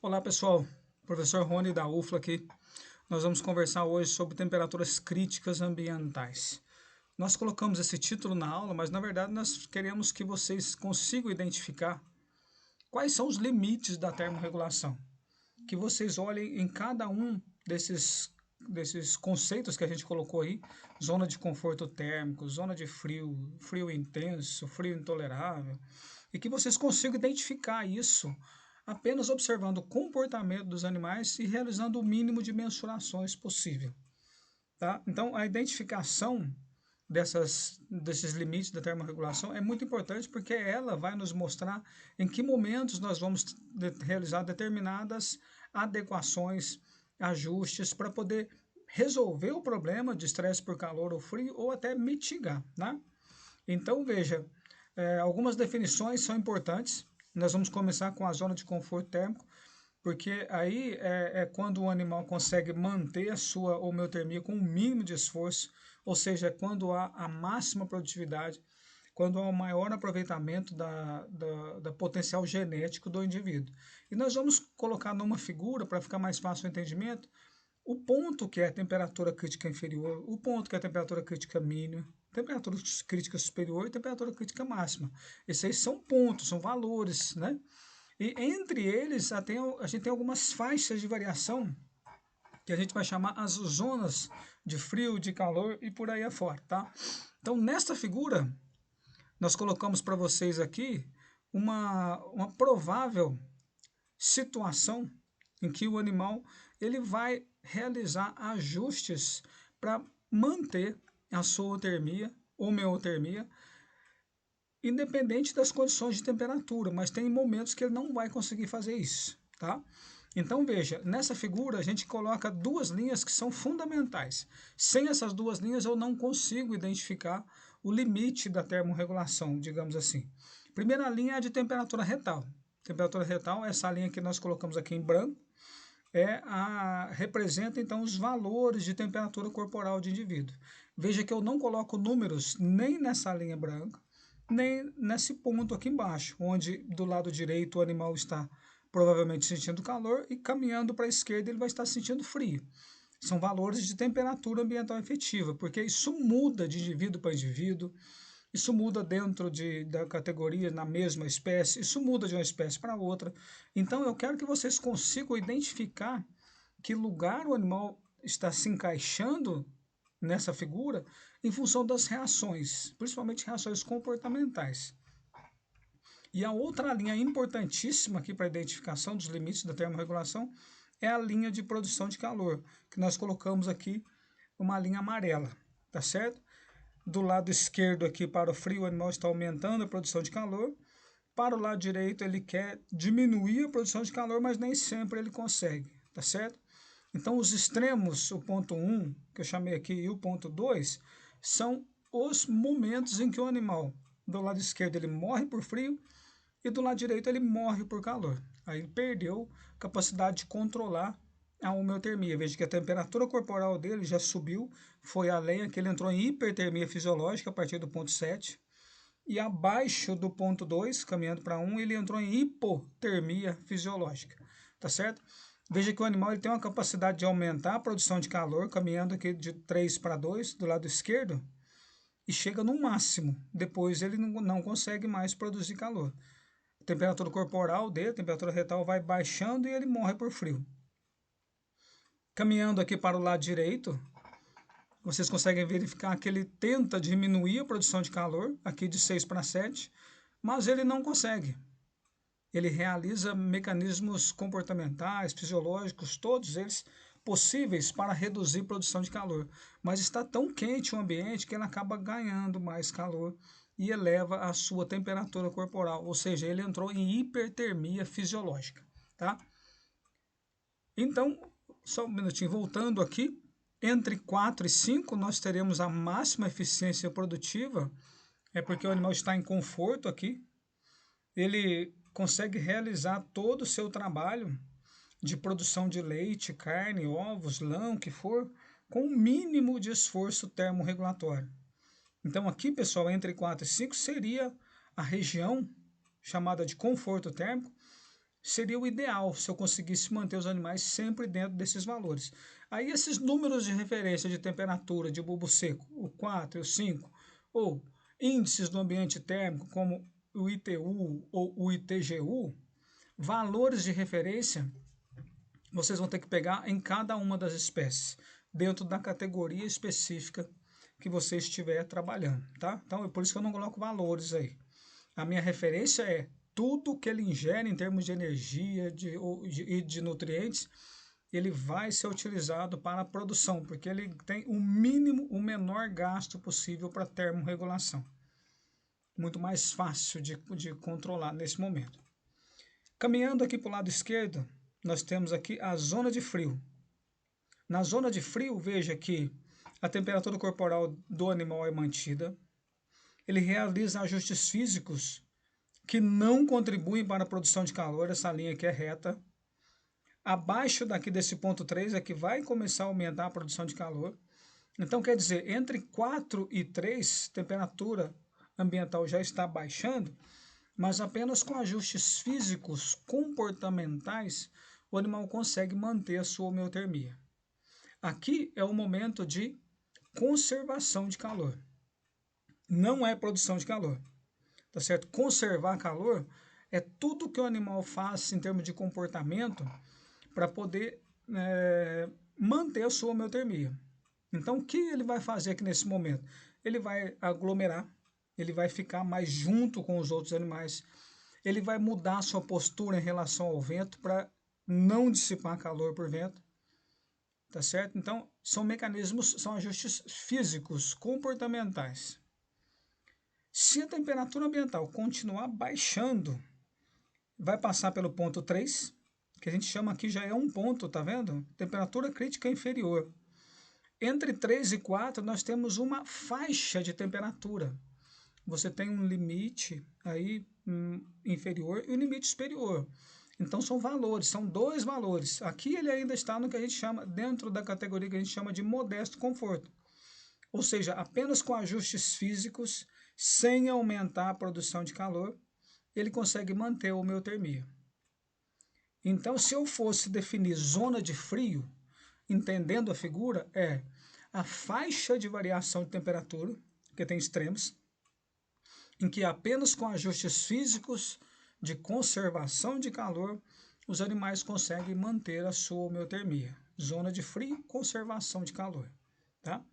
Olá pessoal, professor Rony da UFLA aqui. Nós vamos conversar hoje sobre temperaturas críticas ambientais. Nós colocamos esse título na aula, mas na verdade nós queremos que vocês consigam identificar quais são os limites da termorregulação. Que vocês olhem em cada um desses conceitos que a gente colocou aí, zona de conforto térmico, zona de frio, frio intenso, frio intolerável, e que vocês consigam identificar isso apenas observando o comportamento dos animais e realizando o mínimo de mensurações possível. Tá? Então, a identificação desses limites da termorregulação é muito importante porque ela vai nos mostrar em que momentos nós vamos realizar determinadas adequações, ajustes para poder resolver o problema de estresse por calor ou frio ou até mitigar. Né? Então, veja, algumas definições são importantes. Nós vamos começar com a zona de conforto térmico, porque aí é quando o animal consegue manter a sua homeotermia com o mínimo de esforço, ou seja, é quando há a máxima produtividade, quando há o maior aproveitamento da potencial genético do indivíduo. E nós vamos colocar numa figura, para ficar mais fácil o entendimento, o ponto que é a temperatura crítica inferior, o ponto que é a temperatura crítica mínima, temperatura crítica superior e temperatura crítica máxima. Esses aí são pontos, são valores, né? E entre eles a gente tem algumas faixas de variação que a gente vai chamar as zonas de frio, de calor e por aí afora, tá? Então, nesta figura, nós colocamos para vocês aqui uma provável situação em que o animal ele vai realizar ajustes para manter a sua homeotermia, independente das condições de temperatura, mas tem momentos que ele não vai conseguir fazer isso, tá? Então veja, nessa figura a gente coloca duas linhas que são fundamentais. Sem essas duas linhas eu não consigo identificar o limite da termorregulação, digamos assim. Primeira linha é de temperatura retal. Temperatura retal, essa linha que nós colocamos aqui em branco, representa então os valores de temperatura corporal de indivíduo. Veja que eu não coloco números nem nessa linha branca, nem nesse ponto aqui embaixo, onde do lado direito o animal está provavelmente sentindo calor e caminhando para a esquerda ele vai estar sentindo frio. São valores de temperatura ambiental efetiva, porque isso muda de indivíduo para indivíduo, isso muda dentro da categoria na mesma espécie, isso muda de uma espécie para outra. Então eu quero que vocês consigam identificar que lugar o animal está se encaixando nessa figura em função das reações, principalmente reações comportamentais. E a outra linha importantíssima aqui para a identificação dos limites da termorregulação é a linha de produção de calor, que nós colocamos aqui uma linha amarela, tá certo? Do lado esquerdo aqui para o frio, o animal está aumentando a produção de calor. Para o lado direito, ele quer diminuir a produção de calor, mas nem sempre ele consegue, tá certo? Então, os extremos, o ponto 1, que eu chamei aqui, e o ponto 2, são os momentos em que o animal, do lado esquerdo, ele morre por frio e do lado direito ele morre por calor. Aí ele perdeu a capacidade de controlar a homeotermia. Veja que a temperatura corporal dele já subiu, foi além, que ele entrou em hipertermia fisiológica a partir do ponto 7, e abaixo do ponto 2, caminhando para 1, ele entrou em hipotermia fisiológica, tá certo? Veja que o animal ele tem uma capacidade de aumentar a produção de calor, caminhando aqui de 3 para 2, do lado esquerdo, e chega no máximo. Depois ele não consegue mais produzir calor. A temperatura corporal dele, a temperatura retal vai baixando e ele morre por frio. Caminhando aqui para o lado direito, vocês conseguem verificar que ele tenta diminuir a produção de calor, aqui de 6 para 7, mas ele não consegue. Ele realiza mecanismos comportamentais, fisiológicos, todos eles possíveis para reduzir a produção de calor. Mas está tão quente o ambiente que ele acaba ganhando mais calor e eleva a sua temperatura corporal, ou seja, ele entrou em hipertermia fisiológica, tá? Então, só um minutinho, voltando aqui, entre 4 e 5 nós teremos a máxima eficiência produtiva, é porque o animal está em conforto aqui, ele consegue realizar todo o seu trabalho de produção de leite, carne, ovos, lã, o que for, com o mínimo de esforço termorregulatório. Então aqui, pessoal, entre 4 e 5 seria a região chamada de conforto térmico, seria o ideal se eu conseguisse manter os animais sempre dentro desses valores. Aí esses números de referência de temperatura de bulbo seco, o 4 e o 5, ou índices do ambiente térmico, como o ITU ou o ITGU, valores de referência, vocês vão ter que pegar em cada uma das espécies, dentro da categoria específica que você estiver trabalhando, tá? Então, é por isso que eu não coloco valores aí. A minha referência é tudo que ele ingere em termos de energia e de nutrientes, ele vai ser utilizado para a produção, porque ele tem o mínimo, o menor gasto possível para termorregulação. Muito mais fácil de controlar nesse momento. Caminhando aqui para o lado esquerdo, nós temos aqui a zona de frio. Na zona de frio, veja que a temperatura corporal do animal é mantida. Ele realiza ajustes físicos que não contribuem para a produção de calor. Essa linha aqui é reta. Abaixo daqui desse ponto 3 é que vai começar a aumentar a produção de calor. Então, quer dizer, entre 4 e 3, temperatura ambiental já está baixando, mas apenas com ajustes físicos comportamentais, o animal consegue manter a sua homeotermia. Aqui é o momento de conservação de calor. Não é produção de calor, tá certo? Conservar calor é tudo que o animal faz em termos de comportamento para poder manter a sua homeotermia. Então, o que ele vai fazer aqui nesse momento? Ele vai aglomerar, ele vai ficar mais junto com os outros animais, ele vai mudar a sua postura em relação ao vento para não dissipar calor por vento, tá certo? Então, são mecanismos, são ajustes físicos, comportamentais. Se a temperatura ambiental continuar baixando, vai passar pelo ponto 3, que a gente chama aqui já é um ponto, tá vendo? Temperatura crítica inferior. Entre 3 e 4, nós temos uma faixa de temperatura. Você tem um limite aí inferior e um limite superior. Então são valores, são dois valores. Aqui ele ainda está no que a gente chama, dentro da categoria que a gente chama de modesto conforto. Ou seja, apenas com ajustes físicos, sem aumentar a produção de calor, ele consegue manter a homeotermia. Então, se eu fosse definir zona de frio, entendendo a figura, é a faixa de variação de temperatura, que tem extremos, em que apenas com ajustes físicos de conservação de calor, os animais conseguem manter a sua homeotermia. Zona de frio, conservação de calor. Tá?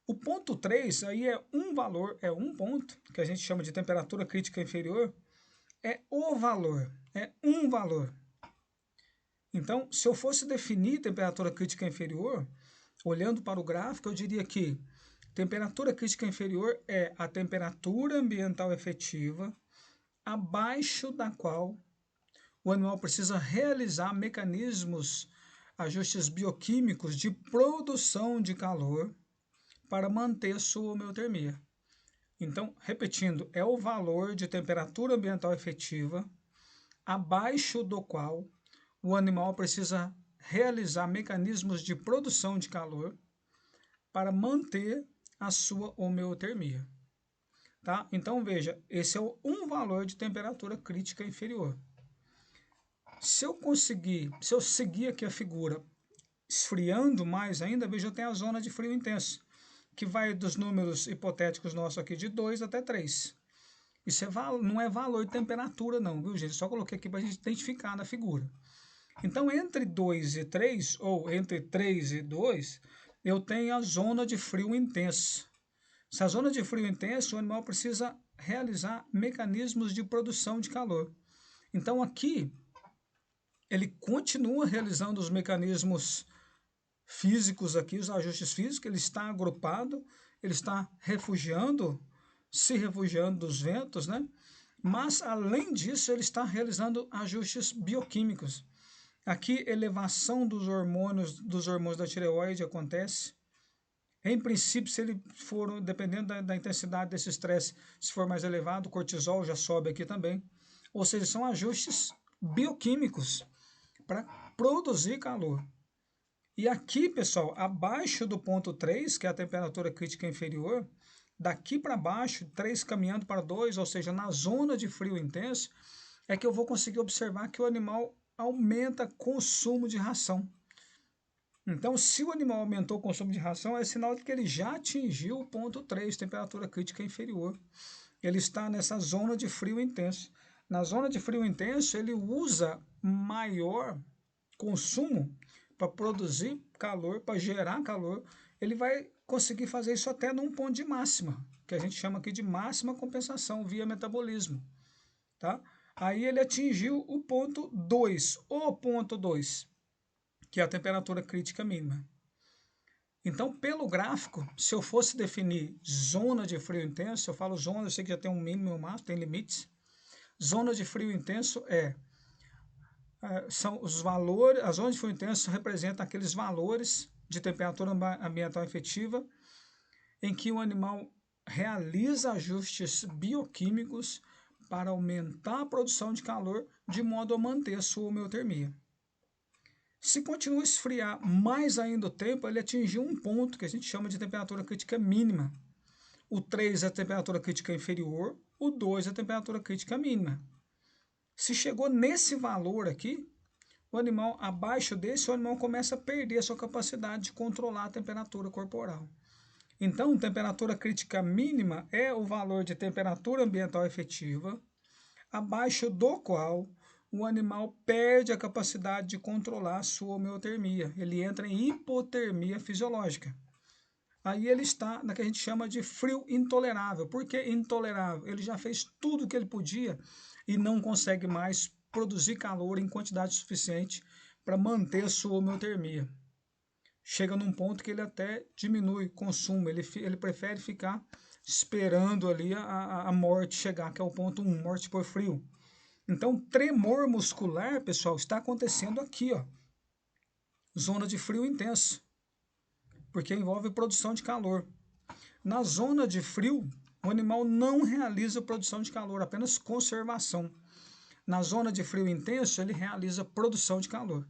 O ponto 3 aí é um valor, é um ponto, que a gente chama de temperatura crítica inferior, é o valor, é um valor. Então, se eu fosse definir temperatura crítica inferior, olhando para o gráfico, eu diria que temperatura crítica inferior é a temperatura ambiental efetiva abaixo da qual o animal precisa realizar mecanismos, ajustes bioquímicos de produção de calor para manter sua homeotermia. Então, repetindo, é o valor de temperatura ambiental efetiva abaixo do qual o animal precisa realizar mecanismos de produção de calor para manter a sua homeotermia. Tá? Então, veja, esse é um valor de temperatura crítica inferior. Se eu seguir aqui a figura esfriando mais ainda, veja, eu tenho a zona de frio intenso, que vai dos números hipotéticos nossos aqui de 2 até 3. Isso não é valor de temperatura não, viu gente? Só coloquei aqui para a gente identificar na figura. Então, entre 2 e 3, ou entre 3 e 2, eu tenho a zona de frio intenso. Se a zona de frio intenso, o animal precisa realizar mecanismos de produção de calor. Então, aqui, ele continua realizando os mecanismos físicos aqui, os ajustes físicos, ele está agrupado, ele está se refugiando dos ventos, né? Mas, além disso, ele está realizando ajustes bioquímicos. Aqui, elevação dos hormônios da tireoide acontece. Em princípio, se ele for, dependendo da intensidade desse estresse, se for mais elevado, o cortisol já sobe aqui também. Ou seja, são ajustes bioquímicos para produzir calor. E aqui, pessoal, abaixo do ponto 3, que é a temperatura crítica inferior, daqui para baixo, 3 caminhando para 2, ou seja, na zona de frio intenso, é que eu vou conseguir observar que o animal aumenta consumo de ração. Então, se o animal aumentou o consumo de ração, é sinal de que ele já atingiu o ponto 3, temperatura crítica inferior. Ele está nessa zona de frio intenso. Na zona de frio intenso, ele usa maior consumo para produzir calor, para gerar calor. Ele vai conseguir fazer isso até num ponto de máxima, que a gente chama aqui de máxima compensação via metabolismo. Tá? Aí ele atingiu o ponto 2, que é a temperatura crítica mínima. Então, pelo gráfico, se eu fosse definir zona de frio intenso, eu falo zona, eu sei que já tem um mínimo e um máximo, tem limites. Zona de frio intenso são os valores, a zona de frio intenso representa aqueles valores de temperatura ambiental efetiva em que o animal realiza ajustes bioquímicos para aumentar a produção de calor de modo a manter a sua homeotermia. Se continua a esfriar mais ainda o tempo, ele atingiu um ponto que a gente chama de temperatura crítica mínima. O 3 é a temperatura crítica inferior, o 2 é a temperatura crítica mínima. Se chegou nesse valor aqui, o animal, abaixo desse, o animal começa a perder a sua capacidade de controlar a temperatura corporal. Então, temperatura crítica mínima é o valor de temperatura ambiental efetiva, abaixo do qual o animal perde a capacidade de controlar a sua homeotermia. Ele entra em hipotermia fisiológica. Aí ele está na que a gente chama de frio intolerável. Por que intolerável? Ele já fez tudo o que ele podia e não consegue mais produzir calor em quantidade suficiente para manter a sua homeotermia. Chega num ponto que ele até diminui o consumo, ele prefere ficar esperando ali a morte chegar, que é o ponto 1, morte por frio. Então, tremor muscular, pessoal, está acontecendo aqui, ó, zona de frio intenso, porque envolve produção de calor. Na zona de frio, o animal não realiza produção de calor, apenas conservação. Na zona de frio intenso, ele realiza produção de calor.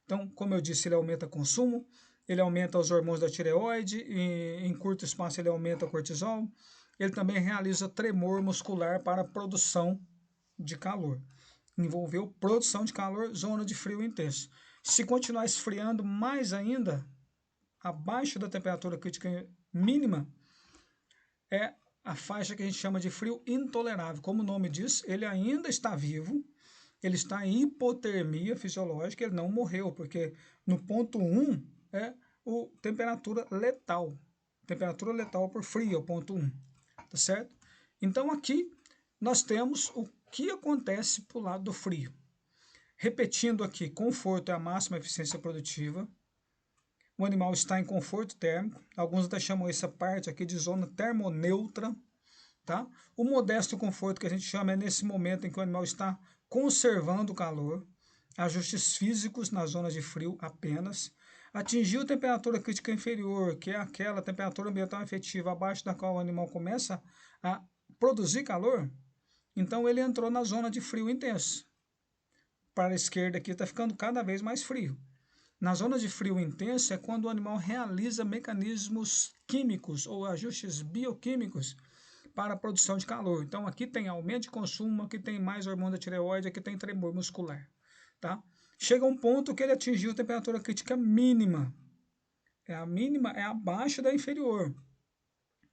Então, como eu disse, ele aumenta consumo, ele aumenta os hormônios da tireoide, em curto espaço ele aumenta o cortisol, ele também realiza tremor muscular para a produção de calor. Envolveu produção de calor, zona de frio intenso. Se continuar esfriando mais ainda, abaixo da temperatura crítica mínima, é a faixa que a gente chama de frio intolerável. Como o nome diz, ele ainda está vivo, ele está em hipotermia fisiológica, ele não morreu, porque no ponto 1 é a temperatura letal. Temperatura letal por frio, é o ponto 1. Tá certo? Então aqui nós temos o que acontece para o lado do frio. Repetindo aqui, conforto é a máxima eficiência produtiva. O animal está em conforto térmico. Alguns até chamam essa parte aqui de zona termoneutra. Tá? O modesto conforto que a gente chama é nesse momento em que o animal está conservando o calor. Ajustes físicos na zona de frio apenas. Atingiu a temperatura crítica inferior, que é aquela temperatura ambiental efetiva abaixo da qual o animal começa a produzir calor. Então ele entrou na zona de frio intenso. Para a esquerda aqui está ficando cada vez mais frio. Na zona de frio intenso é quando o animal realiza mecanismos químicos ou ajustes bioquímicos para a produção de calor. Então aqui tem aumento de consumo, aqui tem mais hormônio da tireoide, aqui tem tremor muscular. Tá? Chega um ponto que ele atingiu a temperatura crítica mínima. A mínima é abaixo da inferior.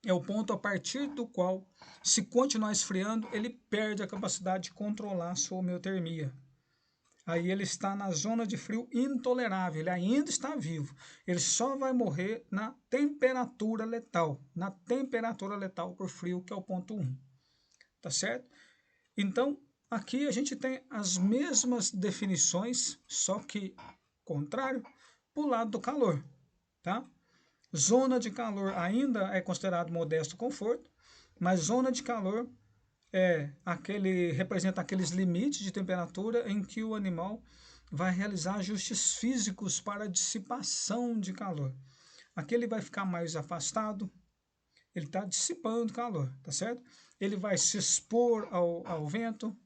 É o ponto a partir do qual, se continuar esfriando, ele perde a capacidade de controlar a sua homeotermia. Aí ele está na zona de frio intolerável, ele ainda está vivo. Ele só vai morrer na temperatura letal por frio, que é o ponto 1. Tá certo? Então, aqui a gente tem as mesmas definições, só que contrário, para o lado do calor. Tá? Zona de calor ainda é considerado modesto conforto, mas zona de calor representa aqueles limites de temperatura em que o animal vai realizar ajustes físicos para a dissipação de calor. Aqui ele vai ficar mais afastado, ele está dissipando calor, tá certo? Ele vai se expor ao vento,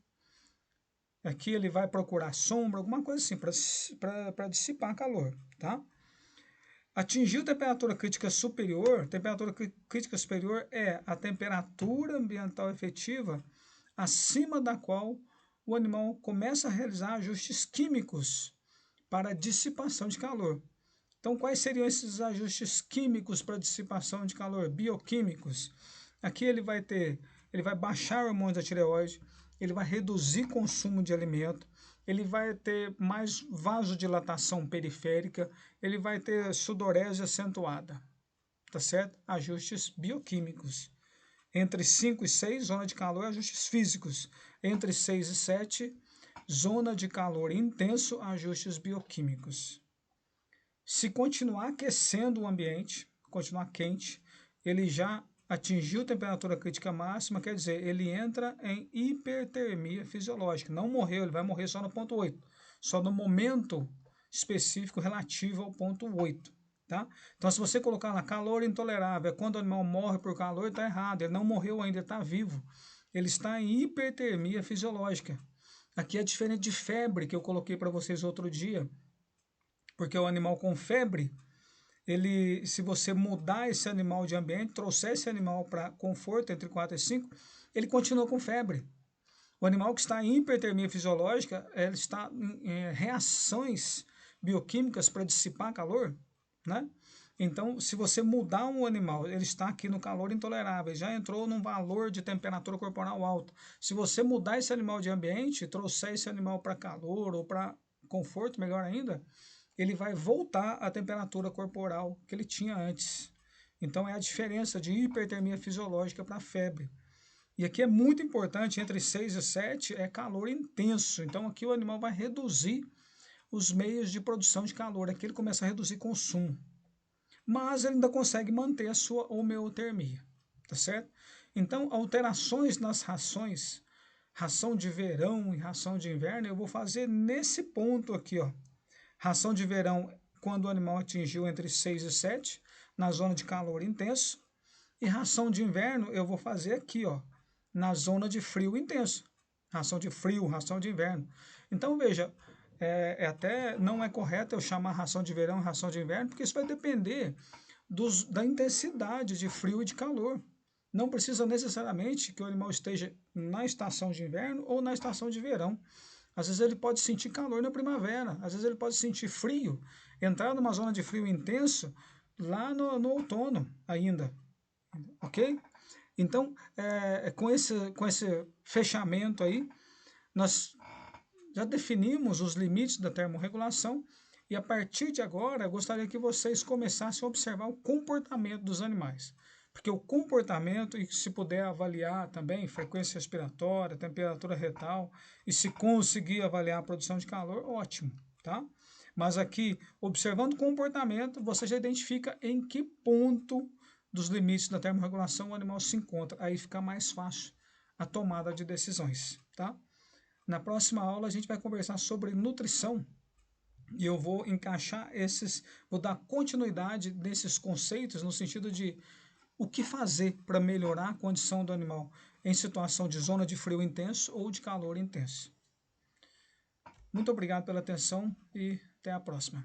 aqui ele vai procurar sombra, alguma coisa assim, para dissipar calor, tá? Atingiu temperatura crítica superior é a temperatura ambiental efetiva acima da qual o animal começa a realizar ajustes químicos para dissipação de calor. Então, quais seriam esses ajustes químicos para dissipação de calor? Bioquímicos. Aqui ele vai baixar hormônios da tireoide, ele vai reduzir consumo de alimento, ele vai ter mais vasodilatação periférica, ele vai ter sudorese acentuada, tá certo? Ajustes bioquímicos. Entre 5 e 6, zona de calor, ajustes físicos. Entre 6 e 7, zona de calor intenso, ajustes bioquímicos. Se continuar aquecendo o ambiente, continuar quente, ele já atingiu temperatura crítica máxima, quer dizer, ele entra em hipertermia fisiológica. Não morreu, ele vai morrer só no ponto 8, só no momento específico relativo ao ponto 8. Tá? Então, se você colocar lá calor intolerável, é quando o animal morre por calor, está errado. Ele não morreu ainda, ele está vivo. Ele está em hipertermia fisiológica. Aqui é diferente de febre, que eu coloquei para vocês outro dia, porque o animal com febre, se você mudar esse animal de ambiente, trouxer esse animal para conforto entre 4 e 5, ele continua com febre. O animal que está em hipertermia fisiológica, ele está em reações bioquímicas para dissipar calor, né? Então, se você mudar um animal, ele está aqui no calor intolerável, já entrou num valor de temperatura corporal alto. Se você mudar esse animal de ambiente, trouxer esse animal para calor ou para conforto, melhor ainda, ele vai voltar à temperatura corporal que ele tinha antes. Então, é a diferença de hipertermia fisiológica para febre. E aqui é muito importante, entre 6 e 7 é calor intenso. Então, aqui o animal vai reduzir os meios de produção de calor. Aqui ele começa a reduzir consumo. Mas ele ainda consegue manter a sua homeotermia, tá certo? Então, alterações nas rações, ração de verão e ração de inverno, eu vou fazer nesse ponto aqui, ó. Ração de verão, quando o animal atingiu entre 6 e 7, na zona de calor intenso. E ração de inverno, eu vou fazer aqui, ó, na zona de frio intenso. Ração de frio, ração de inverno. Então, veja, até não é correto eu chamar ração de verão e ração de inverno, porque isso vai depender da intensidade de frio e de calor. Não precisa necessariamente que o animal esteja na estação de inverno ou na estação de verão. Às vezes ele pode sentir calor na primavera, às vezes ele pode sentir frio, entrar numa zona de frio intenso lá no outono ainda, ok? Então, com esse fechamento aí, nós já definimos os limites da termorregulação e a partir de agora eu gostaria que vocês começassem a observar o comportamento dos animais. Porque o comportamento, e se puder avaliar também frequência respiratória, temperatura retal, e se conseguir avaliar a produção de calor, ótimo, tá? Mas aqui, observando o comportamento, você já identifica em que ponto dos limites da termorregulação o animal se encontra. Aí fica mais fácil a tomada de decisões, tá? Na próxima aula a gente vai conversar sobre nutrição e eu vou encaixar vou dar continuidade nesses conceitos no sentido de o que fazer para melhorar a condição do animal em situação de zona de frio intenso ou de calor intenso. Muito obrigado pela atenção e até a próxima.